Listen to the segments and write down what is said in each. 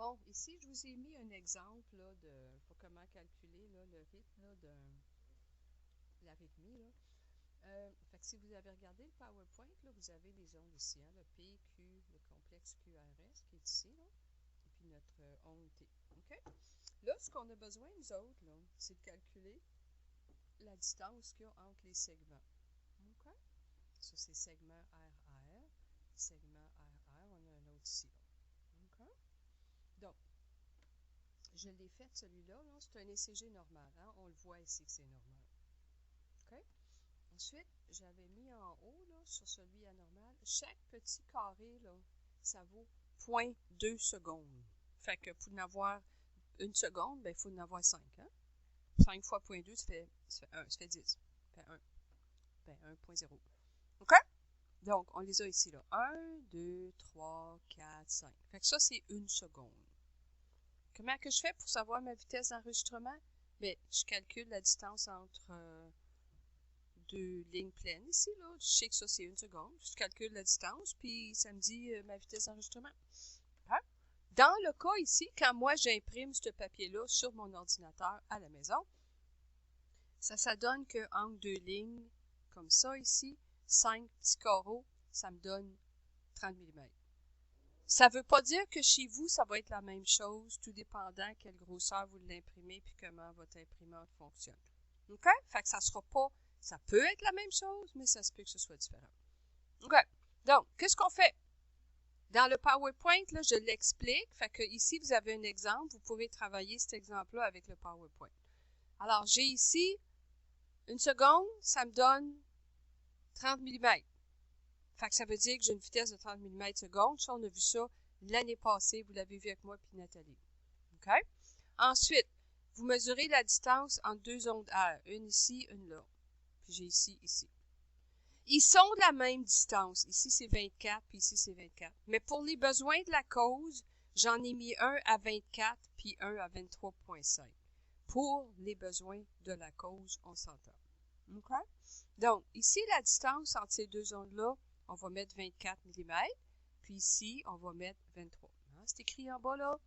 Bon, ici, je vous ai mis un exemple là, de pour comment calculer là, le rythme là, de l'arythmie. Fait que si vous avez regardé le PowerPoint, là, vous avez les ondes ici, hein, le P, Q, le complexe QRS qui est ici, là, et puis notre onde T. OK? Là, ce qu'on a besoin, nous autres, là, c'est de calculer la distance qu'il y a entre les segments. OK? Ça, c'est segment RR, segment RR, on a un autre ici. Là. OK? Donc, je l'ai fait celui-là, -là, c'est un ECG normal. Hein? On le voit ici que c'est normal. OK? Ensuite, j'avais mis en haut, là, sur celui anormal, chaque petit carré, là, ça vaut 0,2 secondes. Fait que pour en avoir une seconde, ben, il faut en avoir 5. Hein? 5 fois 0,2, ça fait 1, ça fait 10. Ça fait 1. Ben, 1,0. OK? Donc, on les a ici, là. 1, 2, 3, 4, 5. Fait que ça, c'est une seconde. Comment que je fais pour savoir ma vitesse d'enregistrement? Bien, je calcule la distance entre deux lignes pleines ici. Là. Je sais que ça, c'est une seconde. Je calcule la distance, puis ça me dit ma vitesse d'enregistrement. Hein? Dans le cas ici, quand moi, j'imprime ce papier-là sur mon ordinateur à la maison, ça donne qu'entre deux lignes, comme ça ici, 5 petits carreaux, ça me donne 30 mm. Ça ne veut pas dire que chez vous, ça va être la même chose, tout dépendant quelle grosseur vous l'imprimez puis comment votre imprimante fonctionne. OK? Fait que ça sera pas, ça peut être la même chose, mais ça se peut que ce soit différent. OK? Donc, qu'est-ce qu'on fait? Dans le PowerPoint, là, je l'explique. Fait que ici, vous avez un exemple. Vous pouvez travailler cet exemple-là avec le PowerPoint. Alors, j'ai ici une seconde, ça me donne 30 mm. Fait que ça veut dire que j'ai une vitesse de 30 mm seconde. Ça, on a vu ça l'année passée. Vous l'avez vu avec moi et Nathalie. OK? Ensuite, vous mesurez la distance entre deux ondes R. Une ici, une là. Puis j'ai ici. Ils sont de la même distance. Ici, c'est 24, puis ici, c'est 24. Mais pour les besoins de la cause, j'en ai mis un à 24, puis un à 23,5. Pour les besoins de la cause, on s'entend. OK? Donc, ici, la distance entre ces deux ondes-là, on va mettre 24 mm. Puis ici, on va mettre 23. Hein? C'est écrit en bas, là.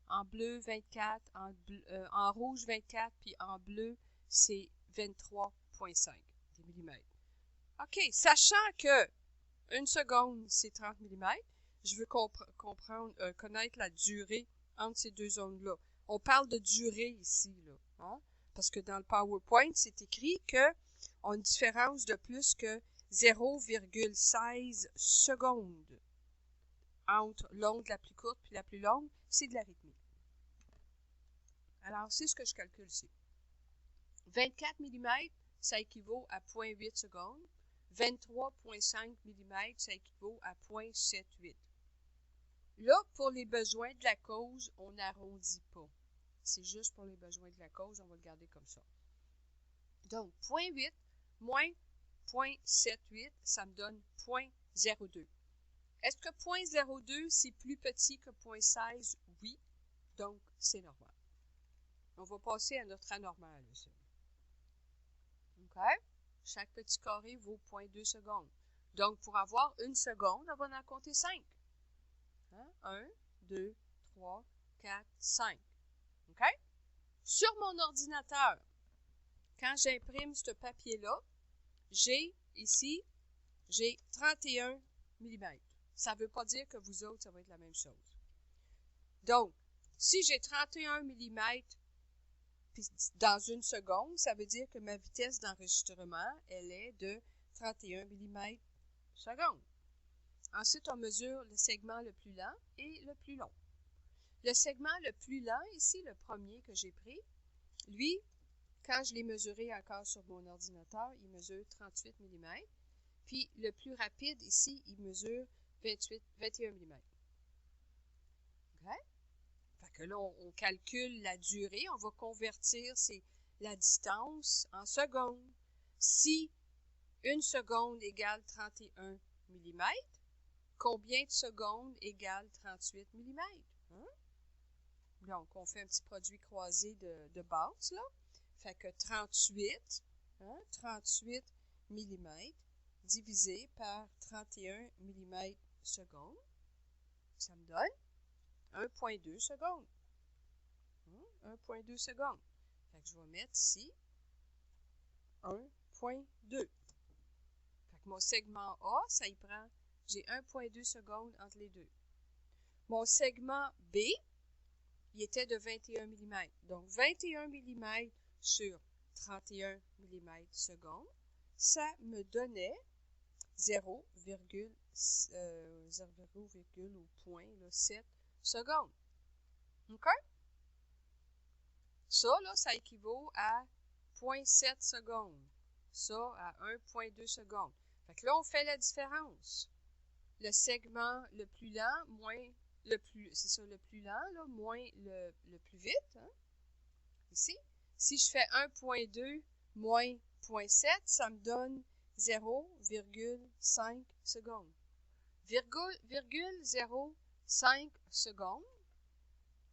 En bleu, 24. En rouge, 24. Puis en bleu, c'est 23,5 mm. OK. Sachant que une seconde, c'est 30 mm, je veux connaître la durée entre ces deux ondes-là. On parle de durée ici, là. Hein? Parce que dans le PowerPoint, c'est écrit qu'on a une différence de plus que 0,16 secondes entre l'onde la plus courte et la plus longue. C'est de l'arythmie. Alors, c'est ce que je calcule ici. 24 mm, ça équivaut à 0,8 secondes. 23,5 mm, ça équivaut à 0,78. Là, pour les besoins de la cause, on n'arrondit pas. C'est juste pour les besoins de la cause, on va le garder comme ça. Donc, 0,8 moins 0,78, ça me donne 0,02. Est-ce que 0,02, c'est plus petit que 0,16? Oui. Donc, c'est normal. On va passer à notre anormal. Aussi. OK? Chaque petit carré vaut 0,2 secondes. Donc, pour avoir une seconde, on va en compter 5. Hein? 1, 2, 3, 4, 5. OK? Sur mon ordinateur, quand j'imprime ce papier-là, j'ai 31 mm. Ça ne veut pas dire que vous autres, ça va être la même chose. Donc, si j'ai 31 mm dans une seconde, ça veut dire que ma vitesse d'enregistrement, elle est de 31 mm seconde. Ensuite, on mesure le segment le plus lent et le plus long. Le segment le plus lent, ici, le premier que j'ai pris, lui, quand je l'ai mesuré encore sur mon ordinateur, il mesure 38 mm. Puis le plus rapide, ici, il mesure 21 mm. OK? Fait que là, on calcule la durée. On va convertir la distance en secondes. Si une seconde égale 31 mm, combien de secondes égale 38 mm? Hein? Donc, on fait un petit produit croisé de base, là. Fait que 38 mm divisé par 31 mm secondes, ça me donne 1,2 secondes. 1,2 secondes. Fait que je vais mettre ici 1,2. Fait que mon segment A, ça y prend, j'ai 1,2 secondes entre les deux. Mon segment B, il était de 21 mm. Donc 21 mm sur 31 mm seconde, ça me donnait 0,7 secondes. OK? Ça, là, ça équivaut à 0,7 secondes. Ça, à 1,2 secondes. Fait que là, on fait la différence. Le segment le plus lent, moins le plus... C'est ça, le plus lent, là, moins le plus vite. Hein? Ici. Si je fais 1,2 moins 0,7, ça me donne 0,5 secondes. 0,05 secondes,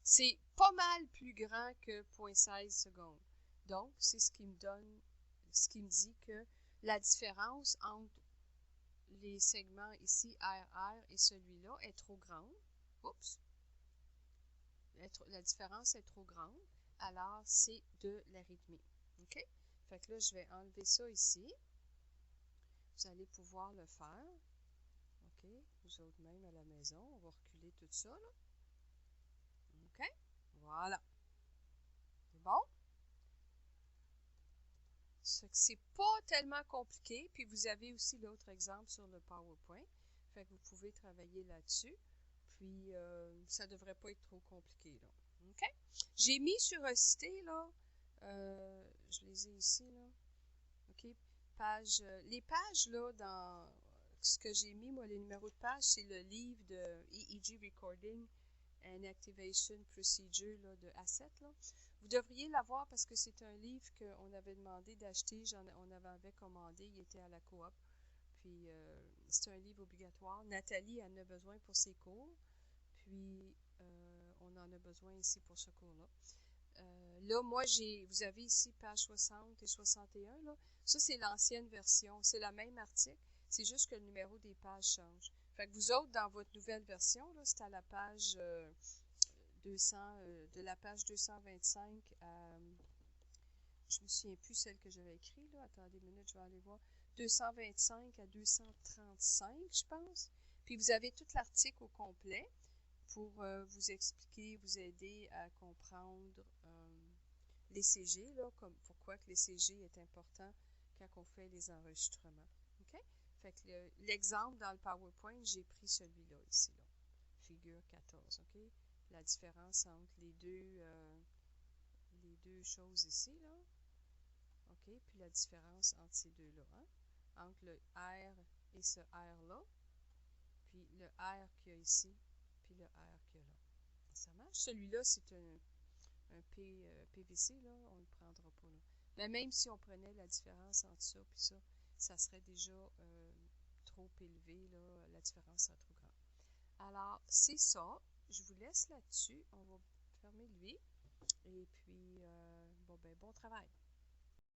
c'est pas mal plus grand que 0,16 secondes. Donc, c'est ce qui me donne, ce qui me dit que la différence entre les segments ici, RR, et celui-là est trop grande. Oups! La différence est trop grande. Alors, c'est de l'arythmie. OK? Fait que là, je vais enlever ça ici. Vous allez pouvoir le faire. OK? Vous autres même à la maison. On va reculer tout ça, là. OK? Voilà. C'est bon? C'est pas tellement compliqué. Puis vous avez aussi l'autre exemple sur le PowerPoint. Fait que vous pouvez travailler là-dessus. Puis ça devrait pas être trop compliqué, là. OK? J'ai mis sur Cité, là, je les ai ici, là. OK? Les pages, là, dans ce que j'ai mis, moi, les numéros de pages, c'est le livre de EEG Recording and Activation Procedure là, de A7, là. Vous devriez l'avoir parce que c'est un livre qu'on avait demandé d'acheter, on avait commandé, il était à la coop. Puis, c'est un livre obligatoire. Nathalie en a besoin pour ses cours. Puis, on en a besoin ici pour ce cours-là. Là, moi, vous avez ici page 60 et 61. Là. Ça, c'est l'ancienne version. C'est le même article. C'est juste que le numéro des pages change. Fait que vous autres, dans votre nouvelle version, c'est à la page 200, de la page 225 à... Je me souviens plus celle que j'avais écrite. Là. Attendez une minute, je vais aller voir. 225 à 235, je pense. Puis vous avez tout l'article au complet pour vous expliquer, vous aider à comprendre l'ECG, là, comme pourquoi que l'ECG est important quand on fait les enregistrements. OK? Fait que l'exemple dans le PowerPoint, j'ai pris celui-là ici, là. Figure 14, OK? La différence entre les deux choses ici, là. OK? Puis la différence entre ces deux-là, hein? Entre le R et ce R-là, puis le R qu'il y a ici, puis le R qu'il y a là. Ça marche? Celui-là, c'est un PVC, là, on ne le prendra pas là. Mais même si on prenait la différence entre ça et ça, ça serait déjà trop élevé, là, la différence serait trop grande. Alors, c'est ça. Je vous laisse là-dessus. On va fermer lui. Et puis, bon travail.